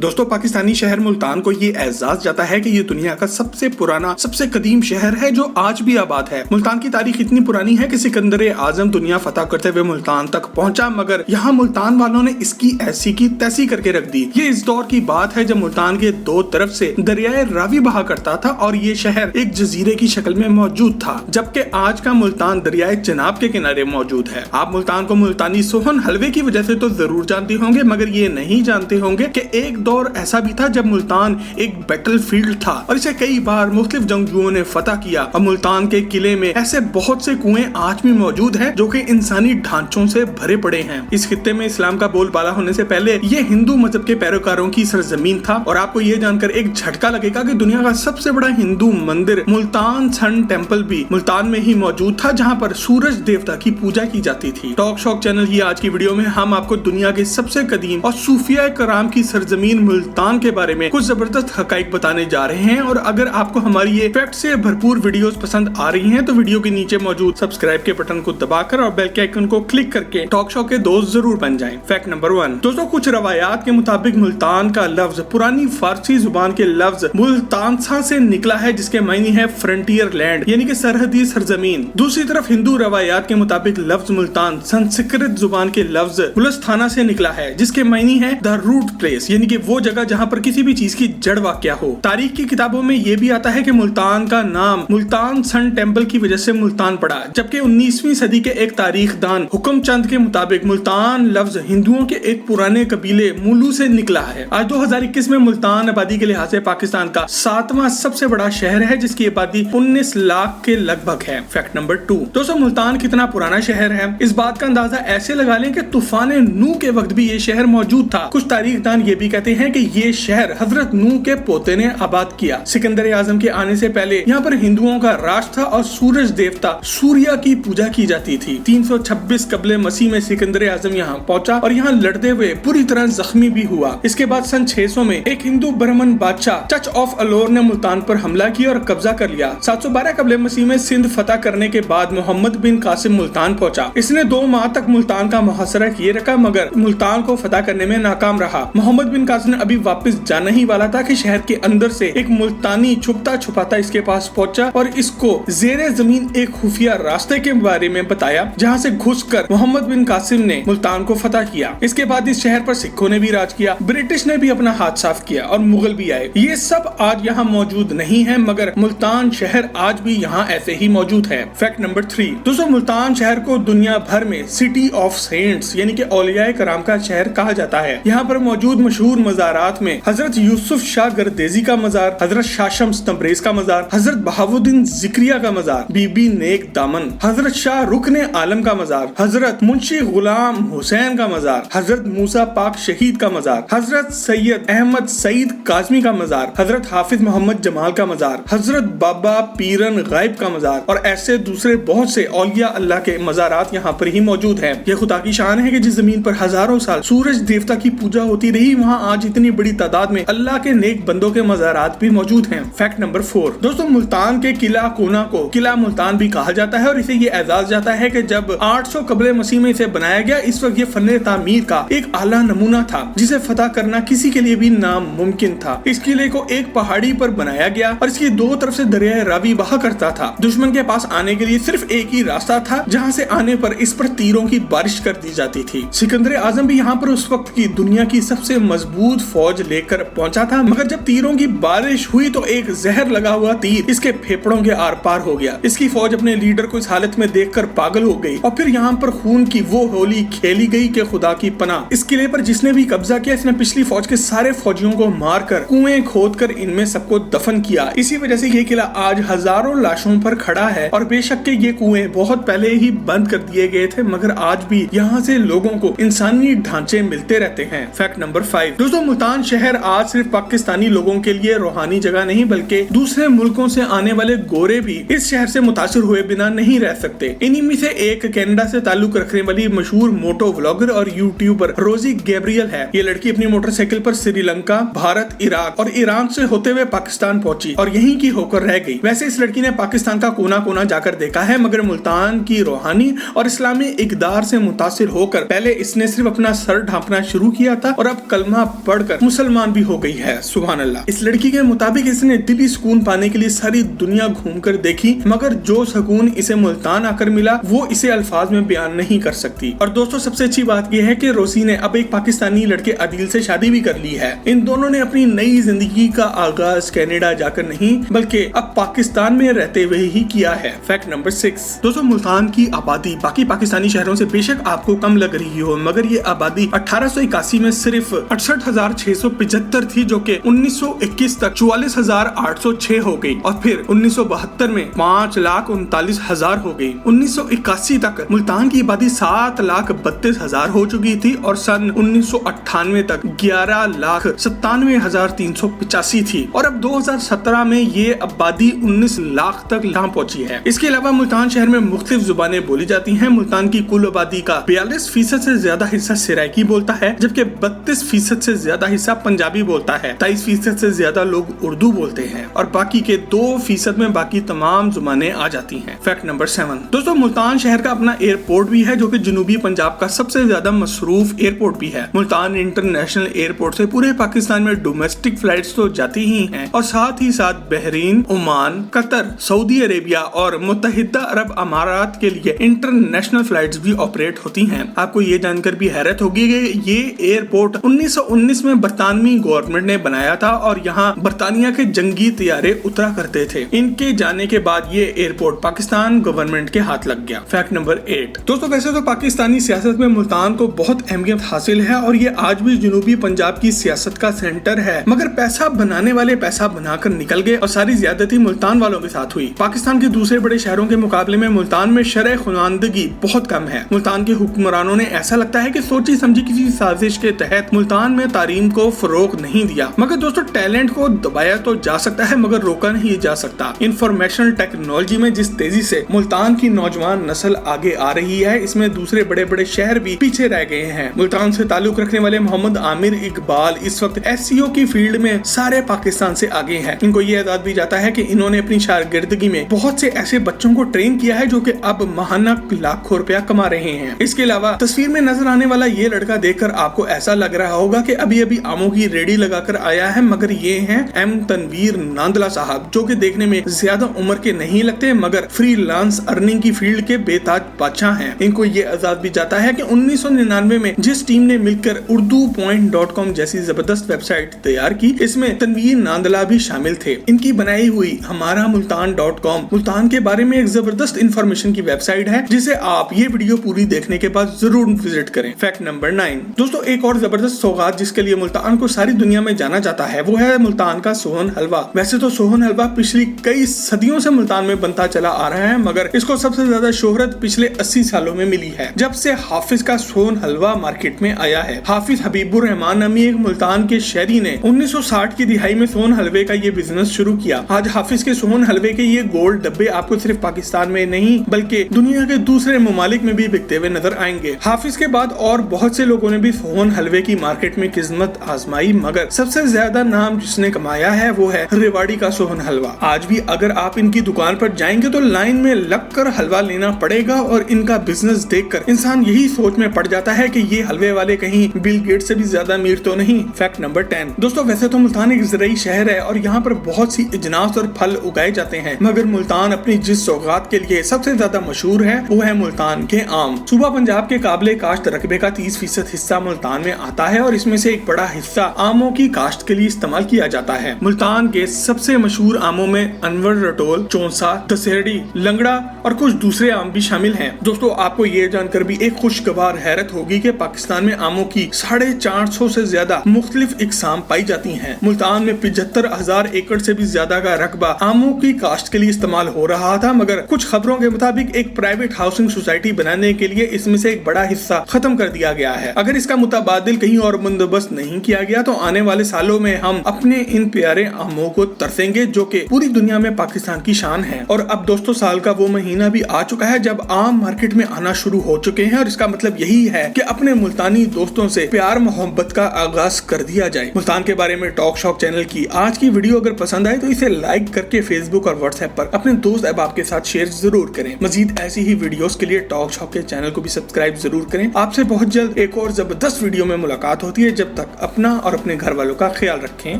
दोस्तों, पाकिस्तानी शहर मुल्तान को ये एहसास जाता है कि ये दुनिया का सबसे पुराना, सबसे कदीम शहर है जो आज भी आबाद है। मुल्तान की तारीख इतनी पुरानी है कि सिकंदर आजम दुनिया फतह करते हुए मुल्तान तक पहुंचा, मगर यहाँ मुल्तान वालों ने इसकी ऐसी की तैसी करके रख दी। ये इस दौर की बात है जब मुल्तान के दो तरफ से दरियाए रावी बहा करता था और ये शहर एक जजीरे की शक्ल में मौजूद था, जबकि आज का मुल्तान दरियाए चनाब के किनारे मौजूद है। आप मुल्तान को मुल्तानी सोहन हलवे की वजह से तो जरूर जानते होंगे, मगर ये नहीं जानते होंगे कि एक दौर ऐसा भी था जब मुल्तान एक बैटल फील्ड था और इसे कई बार मुख्तलिफ जंगजुओं ने फतह किया। और मुल्तान के किले में ऐसे बहुत से कुएं आज भी मौजूद हैं जो कि इंसानी ढांचों से भरे पड़े हैं। इस खित्ते में इस्लाम का बोलबाला होने से पहले ये हिंदू मजहब के पैरोकारों की सरजमीन था। और आपको ये जानकर एक झटका लगेगा कि दुनिया का सबसे बड़ा हिंदू मंदिर मुल्तान सन टेम्पल भी मुल्तान में ही मौजूद था, जहाँ पर सूरज देवता की पूजा की जाती थी। टॉक शॉक चैनल की आज की वीडियो में हम आपको दुनिया के सबसे कदीम और सूफिया कराम की सरजमीन मुल्तान के बारे में कुछ जबरदस्त हकाइक बताने जा रहे हैं। और अगर आपको हमारी ये फैक्ट से भरपूर वीडियोस पसंद आ रही हैं तो वीडियो के नीचे मौजूद सब्सक्राइब के बटन को दबाकर और बेल के आइकन को क्लिक करके टॉक शॉक के दोस्त जरूर बन जाएं। फैक्ट नंबर 1 दोस्तों, कुछ रवायात के मुताबिक मुल्तान का लफ्ज पुरानी फारसी जुबान के लफ्ज मुल्तानसा से निकला है, जिसके मायने है फ्रंटियर लैंड यानी कि सरहदी सरजमीन। दूसरी तरफ हिंदू रवायात के मुताबिक लफ्ज मुल्तान संस्कृत जुबान के लफ्ज गुलस्ताना से निकला है, जिसके मायने है द रूट प्लेस यानी कि वो जगह जहाँ पर किसी भी चीज की जड़ वाक़या हो। तारीख की किताबों में ये भी आता है कि मुल्तान का नाम मुल्तान सन टेम्पल की वजह से मुल्तान पड़ा, जबकि 19वीं सदी के एक तारीखदान हुक्म चंद के मुताबिक मुल्तान लफ्ज हिंदुओं के एक पुराने कबीले मुलू से निकला है। आज 2021 में मुल्तान आबादी के लिहाज से पाकिस्तान का 7वां सबसे बड़ा शहर है, जिसकी आबादी 19 लाख के लगभग है। फैक्ट नंबर 2 दोस्तों, मुल्तान कितना पुराना शहर है इस बात का अंदाजा ऐसे लगा लें कि तूफान नूह के वक्त भी ये शहर मौजूद था। कुछ तारीखदान ये भी कहते हैं कि ये शहर हजरत नूह के पोते ने आबाद किया। सिकंदर आजम के आने से पहले यहाँ पर हिंदुओं का राज था और सूरज देवता सूर्य की पूजा की जाती थी। 326 कबले मसीह में सिकंदर आजम यहाँ पहुंचा और यहाँ लड़ते हुए पूरी तरह जख्मी भी हुआ। इसके बाद सन 600 में एक हिंदू ब्राह्मण बादशाह चच ऑफ अलोर ने मुल्तान पर हमला किया और कब्जा कर लिया। 712 कबले मसीह में सिंध फतह करने के बाद मोहम्मद बिन कासिम मुल्तान पहुंचा। इसने 2 माह तक मुल्तान का मुहासरा किए रखा, मगर मुल्तान को फतह करने में नाकाम रहा। मोहम्मद बिन कासिम अभी वापस जाना ही वाला था कि शहर के अंदर से एक मुल्तानी छुपता छुपाता इसके पास पहुंचा और इसको जेरे जमीन एक खुफिया रास्ते के बारे में बताया, जहां से घुसकर मोहम्मद बिन कासिम ने मुल्तान को फतह किया। इसके बाद इस शहर पर सिखों ने भी राज किया, ब्रिटिश ने भी अपना हाथ साफ किया और मुगल भी आए। ये सब आज यहाँ मौजूद नहीं है, मगर मुल्तान शहर आज भी यहाँ ऐसे ही मौजूद है। फैक्ट नंबर 3 दोस्तों, मुल्तान शहर को दुनिया भर में सिटी ऑफ सेंट्स यानी कि औलियाए कराम का शहर कहा जाता है। यहाँ पर मौजूद मशहूर मज़ारात में हजरत यूसुफ शाह गर्देजी का मज़ार, हजरत शाह शम्स तब्रेज का मज़ार, हजरत बहाउद्दीन जिक्रिया का मज़ार, बीबी नेक दामन, हजरत शाह रुकने आलम का मज़ार, हजरत मुंशी गुलाम हुसैन का मज़ार, हजरत मूसा पाक शहीद का मज़ार, हजरत सैयद अहमद सईद काज़मी का मज़ार, हजरत हाफिज मोहम्मद जमाल का मज़ार, हजरत बाबा पीरन गायब का मज़ार और ऐसे दूसरे बहुत से औलिया अल्लाह के मज़ारात यहाँ पर ही मौजूद हैं। यह खुदा की शान है कि जिस जमीन पर हजारों साल सूरज देवता की पूजा होती रही, वहाँ आज इतनी बड़ी तादाद में अल्लाह के नेक बंदों के मज़ारात भी मौजूद हैं। फैक्ट नंबर 4 दोस्तों, मुल्तान के किला कोना को किला मुल्तान भी कहा जाता है और इसे ये एजाज जाता है कि जब 800 कबले मसीह में इसे बनाया गया, इस वक्त ये फन तामीर का एक आला नमूना था जिसे फतह करना किसी के लिए भी नामुमकिन था। इस किले को एक पहाड़ी पर बनाया गया और इसकी 2 तरफ से दरिया रावी बहा करता था। दुश्मन के पास आने के लिए सिर्फ एक ही रास्ता था, जहाँ से आने पर इस पर तीरों की बारिश कर दी जाती थी। सिकंदर आजम भी यहाँ पर उस वक्त की दुनिया की सबसे मजबूत फौज लेकर पहुंचा था, मगर जब तीरों की बारिश हुई तो एक जहर लगा हुआ तीर इसके फेफड़ों के आर पार हो गया। इसकी फौज अपने लीडर को इस हालत में देखकर पागल हो गई और फिर यहाँ पर खून की वो होली खेली गई कि खुदा की पनाह। इस किले पर जिसने भी कब्जा किया, इसने पिछली फौज के सारे फौजियों को मारकर कुएं खोदकर इनमें सबको दफन किया। इसी वजह से ये किला आज हजारों लाशों पर खड़ा है और बेशक के ये कुएं बहुत पहले ही बंद कर दिए गए थे, मगर आज भी यहाँ से लोगों को इंसानी ढांचे मिलते रहते हैं। फैक्ट नंबर 5 दोस्तों, मुल्तान शहर आज सिर्फ पाकिस्तानी लोगों के लिए रूहानी जगह नहीं, बल्कि दूसरे मुल्कों से आने वाले गोरे भी इस शहर से मुतासिर हुए बिना नहीं रह सकते। इन्हीं में से एक कनाडा से ताल्लुक रखने वाली मशहूर मोटो व्लॉगर और यूट्यूबर रोजी गैब्रियल है। ये लड़की अपनी मोटरसाइकिल पर श्रीलंका, भारत, इराक और ईरान से होते हुए पाकिस्तान पहुंची और यहीं की होकर रह गई। वैसे इस लड़की ने पाकिस्तान का कोना कोना जाकर देखा है, मगर मुल्तान की रूहानी और इस्लामी इकदार से मुतासिर होकर पहले इसने सिर्फ अपना सर ढांपना शुरू किया था और अब कलमा पढ़कर मुसलमान भी हो गई है। सुभान अल्लाह। इस लड़की के मुताबिक इसने दिली सुकून पाने के लिए सारी दुनिया घूमकर देखी, मगर जो सुकून इसे मुल्तान आकर मिला वो इसे अल्फाज में बयान नहीं कर सकती। और दोस्तों सबसे अच्छी बात यह है कि रोसी ने अब एक पाकिस्तानी लड़के आदिल से शादी भी कर ली है। इन दोनों ने अपनी नई जिंदगी का आगाज कनाडा जाकर नहीं बल्कि अब पाकिस्तान में रहते हुए ही किया है। Fact number 6। दोस्तों मुल्तान की आबादी बाकी पाकिस्तानी शहरों से बेशक आपको कम लग रही हो, मगर ये आबादी 1881 में सिर्फ 68,675 थी, जो कि 1921 तक 44,806 हो गई और फिर 1972 में 5,39,000 हो गई। 1981 तक मुल्तान की आबादी 7,32,000 हो चुकी थी और सन 1998 तक 11,97,385 थी और अब 2017 में ये आबादी 19 लाख तक यहाँ पहुंची है। इसके अलावा मुल्तान शहर में मुख्तलिफ जुबानें बोली जाती हैं। मुल्तान की कुल आबादी का 42% से ज्यादा हिस्सा सराइकी बोलता है, जबकि 32% से ज्यादा हिस्सा पंजाबी बोलता है, 23% से ज्यादा लोग उर्दू बोलते हैं और बाकी के 2% में बाकी तमाम जुबानें आ जाती हैं। Fact number 7। दोस्तों मुल्तान शहर का अपना एयरपोर्ट भी है, जो कि जनूबी पंजाब का सबसे ज्यादा मसरूफ एयरपोर्ट भी है। मुल्तान इंटरनेशनल एयरपोर्ट से पूरे पाकिस्तान में डोमेस्टिक फ्लाइट्स तो जाती ही हैं और साथ ही साथ Bahrain, Oman, Qatar, Saudi Arabia और मुत्तहिदा अरब अमारात के लिए इंटरनेशनल फ्लाइट्स भी ऑपरेट होती हैं। आपको ये जानकर भी हैरत होगी कि ये एयरपोर्ट 1919 में बरतानवी गवर्नमेंट ने बनाया था और यहाँ बरतानिया के जंगी तैयारे उतरा करते थे। इनके जाने के बाद ये एयरपोर्ट पाकिस्तान गवर्नमेंट के हाथ लग गया। Fact number 8। दोस्तों वैसे तो पाकिस्तानी सियासत में मुल्तान को बहुत अहमियत हासिल है और ये आज भी जनूबी पंजाब की सियासत का सेंटर है, मगर पैसा बनाने वाले पैसा बनाकर निकल गए और सारी ज्यादती मुल्तान वालों के साथ हुई। पाकिस्तान के दूसरे बड़े शहरों के मुकाबले में मुल्तान में शरह खुनानदगी बहुत कम है। मुल्तान के हुक्मरानों ने ऐसा लगता है कि सोची समझी किसी साजिश के तहत मुल्तान में तालीम को फरोग नहीं दिया। मगर दोस्तों टैलेंट को दबाया तो जा सकता है मगर रोका नहीं जा सकता। इंफॉर्मेशनल टेक्नोलॉजी में जिस तेजी से मुल्तान की नौजवान नस्ल आगे आ रही है, इसमें दूसरे बड़े बड़े शहर भी पीछे रह गए हैं। मुल्तान से ताल्लुक रखने वाले मोहम्मद आमिर इकबाल इस वक्त SEO की फील्ड में सारे पाकिस्तान से आगे हैं। इनको ये एजाज भी जाता है कि इन्होंने अपनी शागिर्दगी में बहुत से ऐसे बच्चों को ट्रेन किया है जो कि अब माहाना लाखों रुपया कमा रहे हैं। इसके अलावा तस्वीर में नजर आने वाला ये लड़का देखकर आपको ऐसा लग रहा होगा कि अभी अभी आमों की रेडी लगाकर आया है, मगर ये हैं M तनवीर नांदला साहब, जो कि देखने में ज्यादा उम्र के नहीं लगते मगर फ्रीलांस अर्निंग की फील्ड के बेताज बादशाह हैं। इनको ये एजाज भी जाता है कि 1999 में जिस टीम ने मिलकर urdupoint.com जैसी जबरदस्त वेबसाइट तैयार की, इसमें तनवीर नांदला भी शामिल थे। इनकी बनाई हुई हमारा मुल्तान.com मुल्तान के बारे में एक जबरदस्त इंफॉर्मेशन की वेबसाइट है, जिसे आप ये वीडियो पूरी देखने के बाद जरूर विजिट करें। Fact number 9। दोस्तों एक और जबरदस्त सौगात जिसके लिए मुल्तान को सारी दुनिया में जाना जाता है वो है मुल्तान का सोहन हलवा। वैसे तो सोहन हलवा पिछली कई सदियों से मुल्तान में बनता चला आ रहा है, मगर इसको सबसे ज्यादा शोहरत पिछले 80 सालों में मिली है जब से हाफिज का सोहन हलवा मार्केट में आया है। हाफिज हबीबुर रहमान नामी एक मुल्तान के शहरी ने 1960 की दिहाई में सोहन हलवे का ये बिजनेस शुरू किया। आज हाफिज के सोहन हलवे के ये गोल डब्बे आपको सिर्फ पाकिस्तान में नहीं बल्कि दुनिया के दूसरे ममालिक में भी बिकते हुए नजर आएंगे। हाफिज के बाद और बहुत से लोगों ने भी सोहन हलवे की मार्केट में किस्मत आजमाई, मगर सबसे ज्यादा नाम जिसने कमाया है वो है रेवाड़ी का सोहन हलवा। आज भी अगर आप इनकी दुकान पर जाएंगे तो लाइन में लगकर हलवा लेना पड़ेगा और इनका बिजनेस देखकर इंसान यही सोच में पड़ जाता है कि ये हलवे वाले कहीं बिल गेट्स से भी ज्यादा अमीर तो नहीं। Fact number 10। दोस्तों वैसे तो मुल्तान एक ज़राई शहर है और यहाँ पर बहुत सी अजनास और फल उगाए जाते हैं, मगर मुल्तान अपनी जिस सौगात के लिए सबसे ज्यादा मशहूर है वो है मुल्तान के आम। सूबा पंजाब के काबिले काश्त रकबे का 30% हिस्सा मुल्तान में आता है और इसमें से एक बड़ा हिस्सा आमों की काश्त के लिए इस्तेमाल किया जाता है। मुल्तान के सबसे मशहूर आमों में अनवर रटोल, चौंसा, दशहरी, लंगड़ा और कुछ दूसरे आम भी शामिल हैं। दोस्तों आपको ये जानकर भी एक खुशगवार हैरत होगी कि पाकिस्तान में आमों की 450 से ज्यादा मुख्तलिफ इकसाम पाई जाती हैं। मुल्तान में 75,000 एकड़ से भी ज्यादा का रकबा आमों की काश्त के लिए इस्तेमाल हो रहा था, मगर कुछ खबरों के मुताबिक एक प्राइवेट हाउसिंग सोसाइटी बनाने के लिए इसमें से एक बड़ा हिस्सा खत्म कर दिया गया है। अगर इसका मुतबादिल कहीं और बंदोबस्त नहीं किया गया तो आने वाले सालों में हम अपने इन प्यारे आमों को तरसेंगे जो कि पूरी दुनिया में पाकिस्तान की शान है। और अब दोस्तों साल का वो महीना भी आ चुका है जब आम मार्केट में आना शुरू हो चुके हैं और इसका मतलब यही है कि अपने मुल्तानी दोस्तों से प्यार मोहब्बत का आगाज कर दिया जाए। मुल्तान के बारे में टॉक शॉक चैनल की आज की वीडियो अगर पसंद आए तो इसे लाइक करके फेसबुक और व्हाट्सएप पर अपने दोस्त अहबाब के साथ शेयर जरूर करें। मजीद ऐसी ही वीडियोस के लिए टॉक शॉक के चैनल को भी सब्सक्राइब जरूर करें। आपसे बहुत जल्द एक और जबरदस्त वीडियो में मुलाकात होती है। जब تک اپنا اور اپنے گھر والوں کا خیال رکھیں۔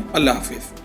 اللہ حافظ۔